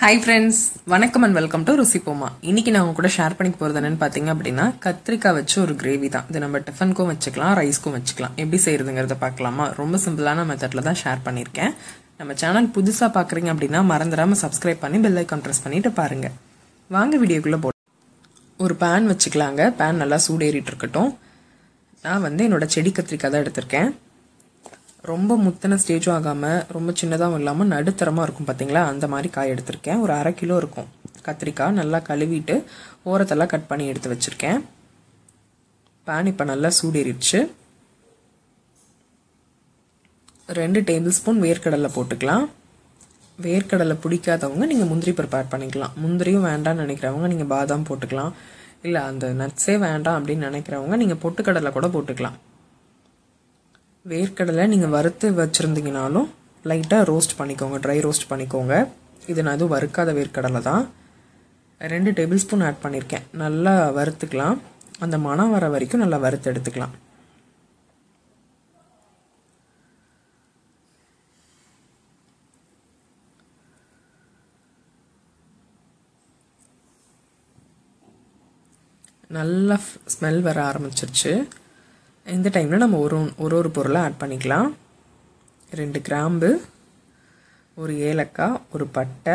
Hi friends, வணக்கம் and welcome to ருசிப்போமா. இன்னைக்கு நான் உங்க கூட ஷேர் பண்ணிக்க போறது என்னன்னு பாத்தீங்க அப்படின்னா கத்திரிக்காய் வச்சு ஒரு கிரேவி தான். இது நம்ம டிஃபனுக்கும் வச்சுக்கலாம், ரைஸ்க்கும் வச்சுக்கலாம். எப்படி செய்யறதுங்கறத பார்க்கலாமா? ரொம்ப சிம்பிளான மெத்தட்ல தான் ஷேர் பண்ணிருக்கேன். நம்ம சேனல் புதுசா பாக்குறீங்க அப்படின்னா மறந்துடாம சப்ஸ்கிரைப் பண்ணி பெல் ஐகான் பிரஸ் பண்ணிட்டு பாருங்க. வாங்க வீடியோக்குள்ள போலாம். ஒரு pan வச்சுக்கலாங்க. pan நல்லா சூடேறிட்டு இருக்கட்டும். நான் என்னோட செடி கத்திரிக்காய் தான் எடுத்திருக்கேன். ரொம்ப முத்தன ஸ்டேஜ் ஆகாம ரொம்ப சின்னதாவும் இல்லாம நடுத்தரமா இருக்கும் பாத்தீங்களா, அந்த மாதிரி காய் எடுத்திருக்கேன். ஒரு 1/2 கிலோ இருக்கும் கத்திரிக்காய். நல்லா கழுவிட்டு ஓரத்தெல்லாம் கட் பண்ணி எடுத்து வச்சிருக்கேன். pan இப்ப நல்லா சூடேறிடுச்சு. 2 டேபிள் ஸ்பூன் வேர்க்கடலை போட்டுக்கலாம். வேர்க்கடலை பிடிக்காதவங்க நீங்க முந்திரி பருப்பு ஆட் பண்ணிக்கலாம். முந்திரியும் வேண்டாம்னு நினைக்கிறவங்க நீங்க பாதாம் போட்டுக்கலாம். இல்ல அந்த நட்ஸே வேண்டாம் அப்படின்னு நினைக்கிறவங்க நீங்க பொட்டுக்கடலை கூட போட்டுக்கலாம். வேர்க்கடலை நீங்க வறுத்து வச்சிருந்தீங்கனாலும் லைட்டா ரோஸ்ட் பண்ணிக்கோங்க, ட்ரை ரோஸ்ட் பண்ணிக்கோங்க. இது நான் எதுவும் வறுக்காத வேர்க்கடலை தான். 2 டேபிள் ஸ்பூன் ஆட் பண்ணியிருக்கேன். நல்லா வறுத்துக்கலாம். அந்த மணம் வர வரைக்கும் நல்லா வறுத்து எடுத்துக்கலாம். நல்லா ஸ்மெல் வர ஆரம்பிச்சிருச்சு. இந்த டைம்ல நம்ம ஒரு பொருளை ஆட் பண்ணிக்கலாம். 2 கிராம்பு, ஒரு ஏலக்காய், ஒரு பட்டை,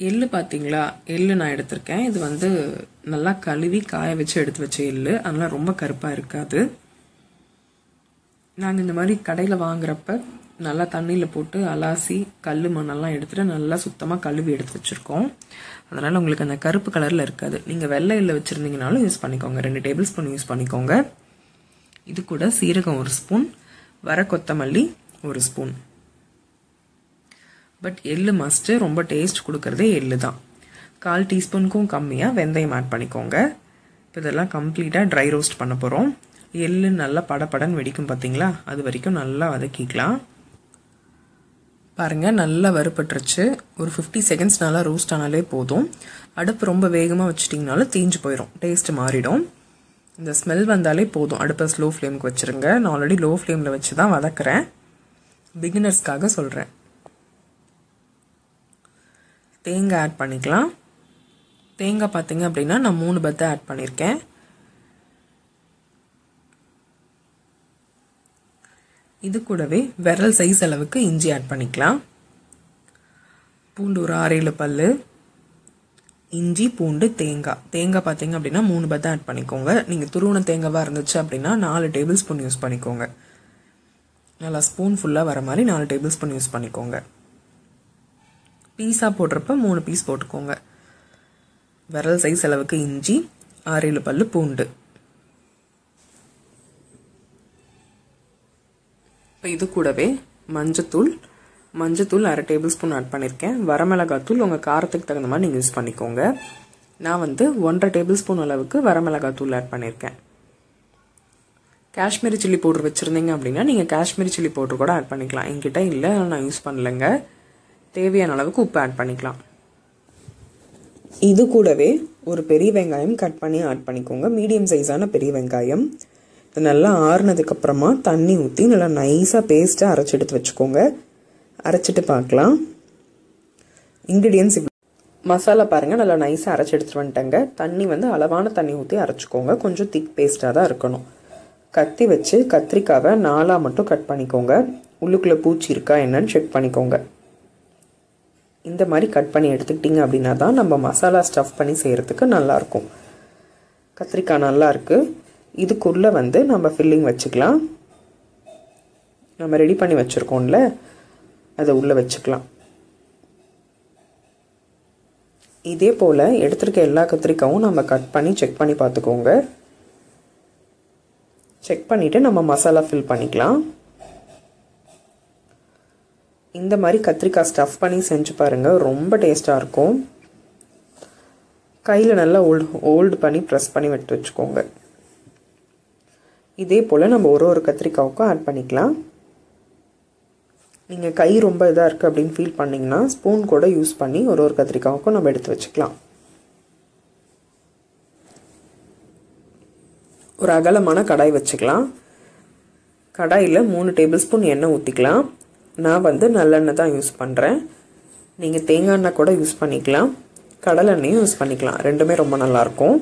எள்ளு பாத்தீங்களா, எள்ளு நான் எடுத்திருக்கேன். இது நல்லா கழுவி காய வச்சு எடுத்து வச்ச எள்ளு, அதனால ரொம்ப கருப்பா இருக்காது. நாங்க இந்த மாதிரி கடையில வாங்குறப்ப நல்லா தண்ணியில போட்டு அலாசி கல்லு மண்ணெல்லாம் எடுத்துட்டு நல்லா சுத்தமா கழுவி எடுத்து வச்சிருக்கோம். அதனால உங்களுக்கு அந்த கருப்பு கலர்ல இருக்காது. நீங்க வெள்ளை எள்ளு வச்சிருந்தீங்கனாலும் யூஸ் பண்ணிக்கோங்க. 2 டேபிள் ஸ்பூன் யூஸ் பண்ணிக்கோங்க. இது கூட சீரகம் 1 ஸ்பூன், வர கொத்தமல்லி 1 ஸ்பூன். பட் எள்ளு மஸ்ட், ரொம்ப டேஸ்ட் கொடுக்கறதே எள்ளு தான். 1/4 டீஸ்பூனுக்கும் கம்மியா வெந்தயம் ஆட் பண்ணிக்கோங்க. இதெல்லாம் கம்ப்ளீட்டா ட்ரை ரோஸ்ட் பண்ண போறோம். எள்ளு நல்லா படபடன்னு வெடிக்கும் பாத்தீங்களா, அது வரைக்கும் நல்லா வதக்கிக்கலாம். பாருங்க நல்லா வறுபட்டுருச்சு. ஒரு 50 செகண்ட்ஸ் நல்லா ரோஸ்ட் ஆனாலே போதும். அடுப்பு ரொம்ப வேகமா வச்சிட்டீங்கனாலும் தீஞ்சு போயிடும், டேஸ்ட் மாறிடும். இந்த ஸ்மெல் வந்தாலே போதும். அடுப்பை ஸ்லோ ஃப்ளேமுக்கு வச்சிருங்க. நான் ஆல்ரெடி லோ ஃப்ளேம்ல வச்சுதான் வதக்குறேன், பிகினர்ஸ்க்காக சொல்றேன். தேங்காய் ஆட் பண்ணிக்கலாம். தேங்காய் பாத்தீங்க அப்படின்னா நான் 3 பத்தை ஆட் பண்ணிருக்கேன். இது கூடவே விரல் சைஸ் அளவுக்கு இஞ்சி ஆட் பண்ணிக்கலாம். பூண்டு ஒரு 6-7 பல்லு. இஞ்சி, பூண்டு, தேங்காய் பாத்தீங்க அப்படின்னா 3 பத்தை ஆட் பண்ணிக்கோங்க. நீங்க துருவன தேங்காவா இருந்துச்சு அப்படின்னா 4 டேபிள் ஸ்பூன் யூஸ் பண்ணிக்கோங்க. நல்லா ஸ்பூன் ஃபுல்லா வர மாதிரி 4 டேபிள் ஸ்பூன் யூஸ் பண்ணிக்கோங்க. பீஸா போடுறப்ப 3 பீஸ் போட்டுக்கோங்க. விரல் சைஸ் அளவுக்கு இஞ்சி, 6-7 பல்லு பூண்டு. இது கூடவே மஞ்சத்தூள் 1/2 டேபிள் ஸ்பூன் ஆட் பண்ணிருக்கேன். வரமிளகாத்தூள் உங்க காரத்துக்கு தகுந்த மாதிரி நீங்க யூஸ் பண்ணிக்கோங்க. நான் 1/2 டேபிள் ஸ்பூன் அளவுக்கு வரமிளகாத்தூள் ஆட் பண்ணிருக்கேன். காஷ்மீரி சில்லி பவுடர் வச்சிருந்தீங்க அப்படின்னா நீங்க காஷ்மீரி சில்லி பவுடர் கூட ஆட் பண்ணிக்கலாம். என்கிட்ட இல்ல, நான் யூஸ் பண்ணலங்க. தேவையான அளவுக்கு உப்பு ஆட் பண்ணிக்கலாம். இது கூடவே ஒரு பெரிய வெங்காயம் கட் பண்ணி ஆட் பண்ணிக்கோங்க. மீடியம் சைஸான பெரிய வெங்காயம். நல்லா ஆறுனதுக்கு அப்புறமா தண்ணி ஊற்றி நல்லா நைஸா பேஸ்டா அரைச்சு எடுத்து வச்சுக்கோங்க. அரைச்சிட்டு பார்க்கலாம். இன்கிரீடியன்ஸ் மசாலா பாருங்க நல்லா நைஸா அரைச்சு எடுத்துட்டு வந்துட்டேங்க. தண்ணி அளவான தண்ணி ஊற்றி அரைச்சுக்கோங்க. கொஞ்சம் திக் பேஸ்டா தான் இருக்கணும். கத்தி வச்சு கத்திரிக்காவை 4 மட்டும் கட் பண்ணிக்கோங்க. உள்ளுக்குள்ள பூச்சி இருக்கா என்னன்னு செக் பண்ணிக்கோங்க. இந்த மாதிரி கட் பண்ணி எடுத்துக்கிட்டீங்க அப்படின்னா தான் நம்ம மசாலா ஸ்டஃப் பண்ணி செய்யறதுக்கு நல்லா இருக்கும். கத்திரிக்காய் நல்லா இருக்கு. இதுக்குள்ள நம்ம ஃபில்லிங் வச்சுக்கலாம். நம்ம ரெடி பண்ணி வச்சிருக்கோம்ல, அதை உள்ள வச்சுக்கலாம். இதே போல எடுத்திருக்க எல்லா கத்திரிக்காயும் நம்ம கட் பண்ணி செக் பண்ணி பார்த்துக்கோங்க. செக் பண்ணிட்டு நம்ம மசாலா ஃபில் பண்ணிக்கலாம். இந்த மாதிரி கத்திரிக்காய் ஸ்டஃப் பண்ணி செஞ்சு பாருங்க, ரொம்ப டேஸ்டா இருக்கும். கையில நல்லா ஹோல்ட் பண்ணி ப்ரெஸ் பண்ணி விட்டு வச்சுக்கோங்க. இதே போல நம்ம ஒரு கத்திரிக்காவுக்கும் ஆட் பண்ணிக்கலாம். நீங்க கை ரொம்ப இதா இருக்கு அப்படின்னு ஃபீல் பண்ணீங்கன்னா ஸ்பூன் கூட யூஸ் பண்ணி ஒரு கத்திரிக்காவுக்கும் நம்ம எடுத்து வச்சுக்கலாம். ஒரு அகலமான கடாய் வச்சுக்கலாம். கடாயில 3 டேபிள் ஸ்பூன் எண்ணெய் ஊத்திக்கலாம். நான் வந்து நல்லெண்ணெய் தான் யூஸ் பண்ணுறேன். நீங்கள் தேங்காய் எண்ணெய் கூட யூஸ் பண்ணிக்கலாம், கடலை எண்ணெயும் யூஸ் பண்ணிக்கலாம். ரெண்டுமே ரொம்ப நல்லாயிருக்கும்.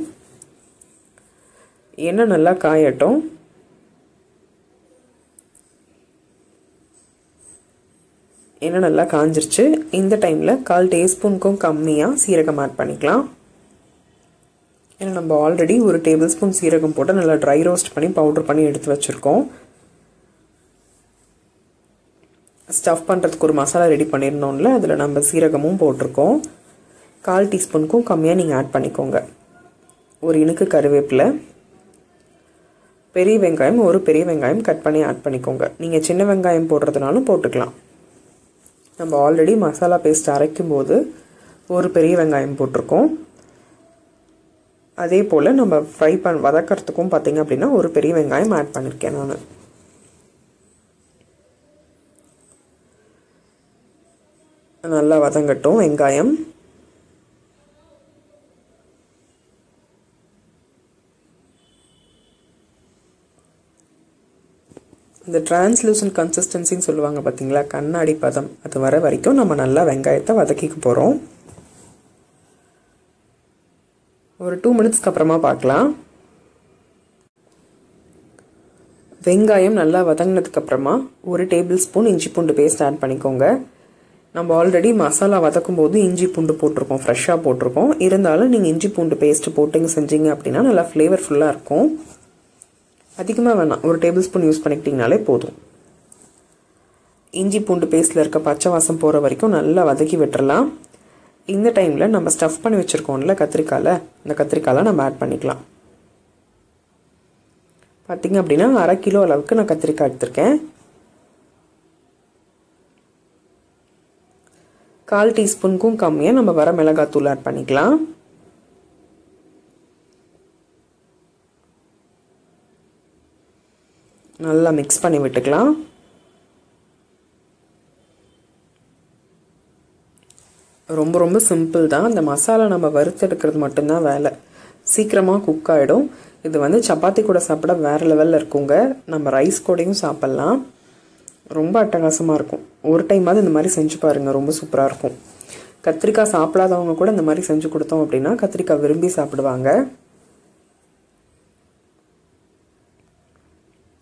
எண்ணெய் நல்லா காயட்டும். எண்ணெய் நல்லா காஞ்சிருச்சு. இந்த டைமில் 1/4 டீஸ்பூனுக்கும் கம்மியாக சீரகம் ஆட் பண்ணிக்கலாம். ஏன்னா நம்ம ஆல்ரெடி 1 டேபிள் ஸ்பூன் சீரகம் போட்டு நல்லா ட்ரை ரோஸ்ட் பண்ணி பவுடர் பண்ணி எடுத்து வச்சுருக்கோம். ஸ்டஃப் பண்ணுறதுக்கு ஒரு மசாலா ரெடி பண்ணியிருந்தோம்ல, அதில் நம்ம சீரகமும் போட்டிருக்கோம். 1/4 டீஸ்பூனுக்கும் கம்மியாக நீங்கள் ஆட் பண்ணிக்கோங்க. ஒரு இனுக்கு கருவேப்பிலை, பெரிய வெங்காயம், ஒரு பெரிய வெங்காயம் கட் பண்ணி ஆட் பண்ணிக்கோங்க. நீங்கள் சின்ன வெங்காயம் போடுறதுனாலும் போட்டுக்கலாம். நம்ம ஆல்ரெடி மசாலா பேஸ்ட் அரைக்கும் போது ஒரு பெரிய வெங்காயம் போட்டிருக்கோம். அதே போல் நம்ம வதக்கிறதுக்கும் பார்த்தீங்க அப்படின்னா ஒரு பெரிய வெங்காயம் ஆட் பண்ணியிருக்கேன் நான். நல்லா வதங்கட்டும் வெங்காயம். இந்த டிரான்ஸ்லூசன்ட் கன்சிஸ்டன்சின்னு சொல்லுவாங்க பார்த்தீங்களா, கண்ணாடி பதம், அது வர வரைக்கும் நம்ம நல்லா வெங்காயத்தை வதக்கிக்க போகிறோம். ஒரு 2 மினிட்ஸ்க்கு அப்புறமா பார்க்கலாம். வெங்காயம் நல்லா வதங்கினதுக்கு அப்புறமா 1 டேபிள் ஸ்பூன் இஞ்சி பூண்டு பேஸ்ட் ஆட் பண்ணிக்கோங்க. நம்ம ஆல்ரெடி மசாலா வதக்கும் போது இஞ்சி பூண்டு போட்டிருக்கோம், ஃப்ரெஷ்ஷாக போட்டிருக்கோம். இருந்தாலும் நீங்கள் இஞ்சி பூண்டு பேஸ்ட் போட்டுங்க செஞ்சீங்க அப்படின்னா நல்லா ஃப்ளேவர்ஃபுல்லாக இருக்கும். அதிகமாக வேணாம், 1 டேபிள் ஸ்பூன் யூஸ் பண்ணிக்கிட்டிங்கனாலே போதும். இஞ்சி பூண்டு பேஸ்ட்டில் இருக்க பச்சை வாசம் போகிற வரைக்கும் நல்லா வதக்கி விட்டுறலாம். இந்த டைமில் நம்ம ஸ்டஃப் பண்ணி வச்சுருக்கோம்ல கத்திரிக்காயில், இந்த கத்திரிக்காயில் நம்ம ஆட் பண்ணிக்கலாம். பார்த்திங்க அப்படின்னா 1/2 கிலோ அளவுக்கு நான் கத்திரிக்காய் எடுத்திருக்கேன். 1/4 டீஸ்பூனுக்கும் கம்மியாக நம்ம வர மிளகாத்தூள் ஆட் பண்ணிக்கலாம். நல்லா மிக்ஸ் பண்ணி விட்டுக்கலாம். ரொம்ப ரொம்ப சிம்பிள் தான். இந்த மசாலா நம்ம வறுத்தெடுக்கிறது மட்டும்தான் வேலை. சீக்கிரமாக குக் ஆகிடும். இது வந்து சப்பாத்தி கூட சாப்பிட வேறு லெவலில் இருக்குங்க. நம்ம ரைஸ் கூடயும் சாப்பிட்லாம். ரொம்ப அட்டகாசமாக இருக்கும். ஒரு டைமாவது இந்த மாதிரி செஞ்சு பாருங்கள், ரொம்ப சூப்பராக இருக்கும். கத்திரிக்காய் சாப்பிடாதவங்க கூட இந்த மாதிரி செஞ்சு கொடுத்தோம் அப்படின்னா கத்திரிக்காய் விரும்பி சாப்பிடுவாங்க.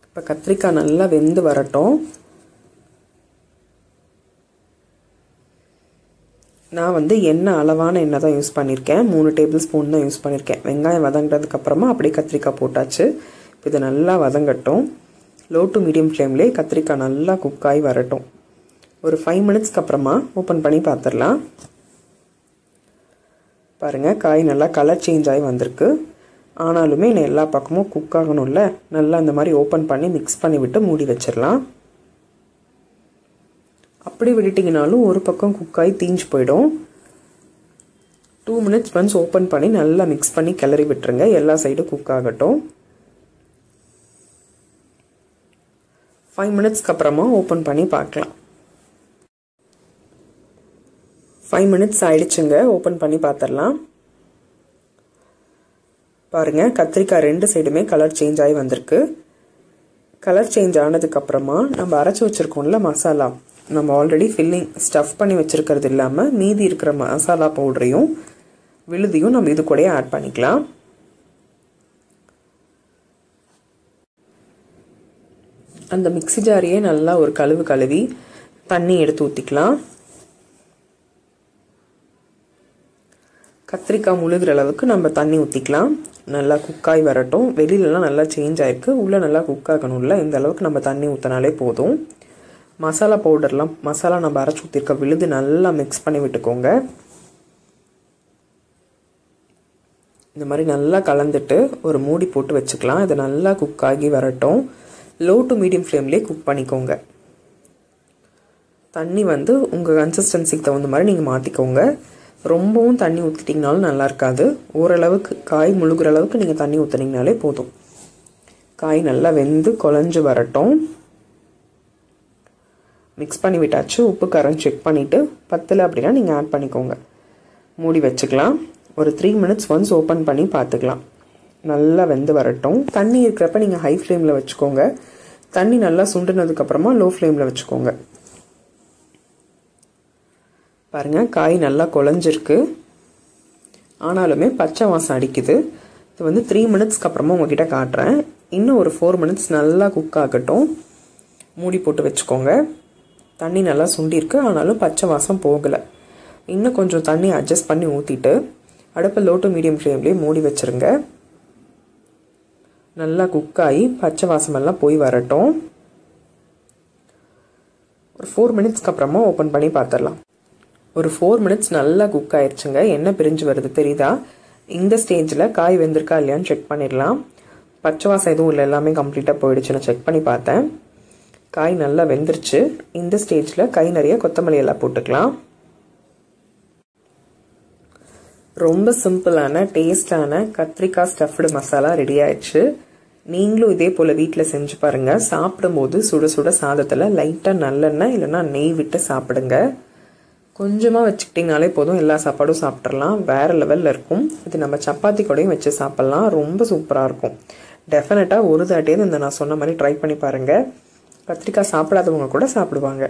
இப்போ கத்திரிக்காய் நல்லா வெந்து வரட்டும். நான் வந்து அளவான எண்ணெய் தான் யூஸ் பண்ணியிருக்கேன். 3 டேபிள் ஸ்பூன் தான் யூஸ் பண்ணியிருக்கேன். வெங்காயம் வதங்கினதுக்கு அப்புறமா அப்படியே கத்திரிக்காய் போட்டாச்சு. இப்போ இதை நல்லா வதங்கட்டும். லோ டு மீடியம் ஃப்ளேம்லேயே கத்திரிக்காய் நல்லா குக் ஆகி வரட்டும். ஒரு 5 மினிட்ஸ்க்கு அப்புறமா ஓப்பன் பண்ணி பார்த்துடலாம். பாருங்கள், காய் நல்லா கலர் சேஞ்ச் ஆகி வந்திருக்கு. ஆனாலுமே இன்னும் எல்லா பக்கமும் குக் ஆகணும்ல, நல்லா இந்த மாதிரி ஓப்பன் பண்ணி மிக்ஸ் பண்ணி விட்டு மூடி வச்சிடலாம். அப்படி விட்டுட்டிங்கனாலும் ஒரு பக்கம் குக் ஆகி தீஞ்சு போயிடும். 2 மினிட்ஸ் ஒன்ஸ் ஓப்பன் பண்ணி நல்லா மிக்ஸ் பண்ணி கிளறி விட்டுருங்க. எல்லா சைடும் குக் ஆகட்டும். 5 மினிட்ஸ்க்கு அப்புறமா ஓப்பன் பண்ணி பார்க்கலாம். 5 மினிட்ஸ் ஆயிடுச்சுங்க. ஓப்பன் பண்ணி பார்த்துடலாம். பாருங்கள், கத்திரிக்காய் 2 சைடுமே கலர் சேஞ்ச் ஆகி வந்திருக்கு. கலர் சேஞ்ச் ஆனதுக்கப்புறமா நம்ம அரைச்சி வச்சுருக்கோம்ல மசாலா, நம்ம ஆல்ரெடி ஃபில்லிங் ஸ்டஃப் பண்ணி வச்சுருக்கிறது இல்லாமல் மீதி இருக்கிற மசாலா பவுடரையும் விழுதியும் நம்ம இது கூடயே ஆட் பண்ணிக்கலாம். அந்த மிக்ஸி ஜாரையே நல்லா ஒரு கழுவி தண்ணி எடுத்து ஊற்றிக்கலாம். கத்திரிக்காய் முழுகிற அளவுக்கு நம்ம தண்ணி ஊற்றிக்கலாம். நல்லா குக்காய் வரட்டும். வெளியிலலாம் நல்லா சேஞ்ச் ஆகிருக்கு, உள்ளே நல்லா குக் ஆகணும்ல, இந்த அளவுக்கு நம்ம தண்ணி ஊற்றினாலே போதும். மசாலா பவுடர்லாம் மசாலா நம்ம அரைச்சி ஊற்றிருக்க விழுது நல்லா மிக்ஸ் பண்ணி விட்டுக்கோங்க. இந்த மாதிரி நல்லா கலந்துட்டு ஒரு மூடி போட்டு வச்சுக்கலாம். இது நல்லா குக் ஆகி வரட்டும். லோ டு மீடியம் ஃப்ளேம்லேயே குக் பண்ணிக்கோங்க. தண்ணி வந்து உங்கள் கன்சிஸ்டன்சிக்கு தகுந்த மாதிரி நீங்கள் மாற்றிக்கோங்க. ரொம்பவும் தண்ணி ஊற்றிட்டிங்கனாலும் நல்லா இருக்காது. ஓரளவுக்கு காய் முழுகிற அளவுக்கு நீங்கள் தண்ணி ஊற்றினீங்கனாலே போதும். காய் நல்லா வெந்து குழஞ்சு வரட்டும். மிக்ஸ் பண்ணி விட்டாச்சு. உப்பு காரம் செக் பண்ணிவிட்டு பத்தலை அப்படின்னா நீங்கள் ஆட் பண்ணிக்கோங்க. மூடி வச்சுக்கலாம். ஒரு 3 மினிட்ஸ் ஒன்ஸ் ஓப்பன் பண்ணி பார்த்துக்கலாம். நல்லா வெந்து வரட்டும். தண்ணி இருக்கிறப்ப நீங்கள் ஹை ஃப்ளேமில் வச்சுக்கோங்க. தண்ணி நல்லா சுண்டுனதுக்கப்புறமா லோ ஃப்ளேமில் வச்சுக்கோங்க. பாருங்கள் காய் நல்லா குழஞ்சிருக்கு, ஆனாலுமே பச்சை வாசம் அடிக்குது. இது வந்து 3 மினிட்ஸ்க்கு அப்புறமா உங்ககிட்ட காட்டுறேன். இன்னும் ஒரு 4 மினிட்ஸ் நல்லா குக் ஆகட்டும். மூடி போட்டு வச்சுக்கோங்க. தண்ணி நல்லா சுண்டிருக்கு, ஆனாலும் பச்சை வாசம் போகலை. இன்னும் கொஞ்சம் தண்ணி அட்ஜஸ்ட் பண்ணி ஊற்றிட்டு அடுப்பை லோ டு மீடியம் ஃப்ளேம்லேயே மூடி வச்சுருங்க. நல்லா குக் ஆகி பச்சை வாசமெல்லாம் போய் வரட்டும். ஒரு 4 மினிட்ஸ்க்கு அப்புறமா ஓப்பன் பண்ணி பார்த்துடலாம். ஒரு 4 மினிட்ஸ் நல்லா குக் ஆயிடுச்சுங்க. எண்ணெய் பிரிஞ்சு வருது தெரியுதா? இந்த ஸ்டேஜில் காய் வெந்திருக்கா இல்லையான்னு செக் பண்ணிடலாம். பச்சை வாசம் எதுவும் இல்லை, எல்லாமே கம்ப்ளீட்டாக போயிடுச்சுன்னு செக் பண்ணி பார்த்தேன். காய் நல்லா வெந்துருச்சு. இந்த ஸ்டேஜில் கை நிறைய கொத்தமல்லி எல்லாம் போட்டுக்கலாம். ரொம்ப சிம்பிளான டேஸ்டான கத்திரிக்காய் ஸ்டஃப்டு மசாலா ரெடி ஆயிடுச்சு. நீங்களும் இதே போல் வீட்டில் செஞ்சு பாருங்கள். சாப்பிடும்போது சுட சுட சாதத்தில் லைட்டாக நல்லெண்ணெய் இல்லைன்னா நெய் விட்டு சாப்பிடுங்க. கொஞ்சமாக வச்சுக்கிட்டிங்கனாலே போதும், எல்லா சாப்பாடும் சாப்பிட்றலாம். வேறு லெவலில் இருக்கும். இது நம்ம சப்பாத்தி கூடயும் வச்சு சாப்பிட்லாம். ரொம்ப சூப்பராக இருக்கும். டெஃபினட்டாக ஒரு தாட்டியாவது இந்த நான் சொன்ன மாதிரி ட்ரை பண்ணி பாருங்கள். கத்திரிக்காய் சாப்பிடாதவங்க கூட சாப்பிடுவாங்க.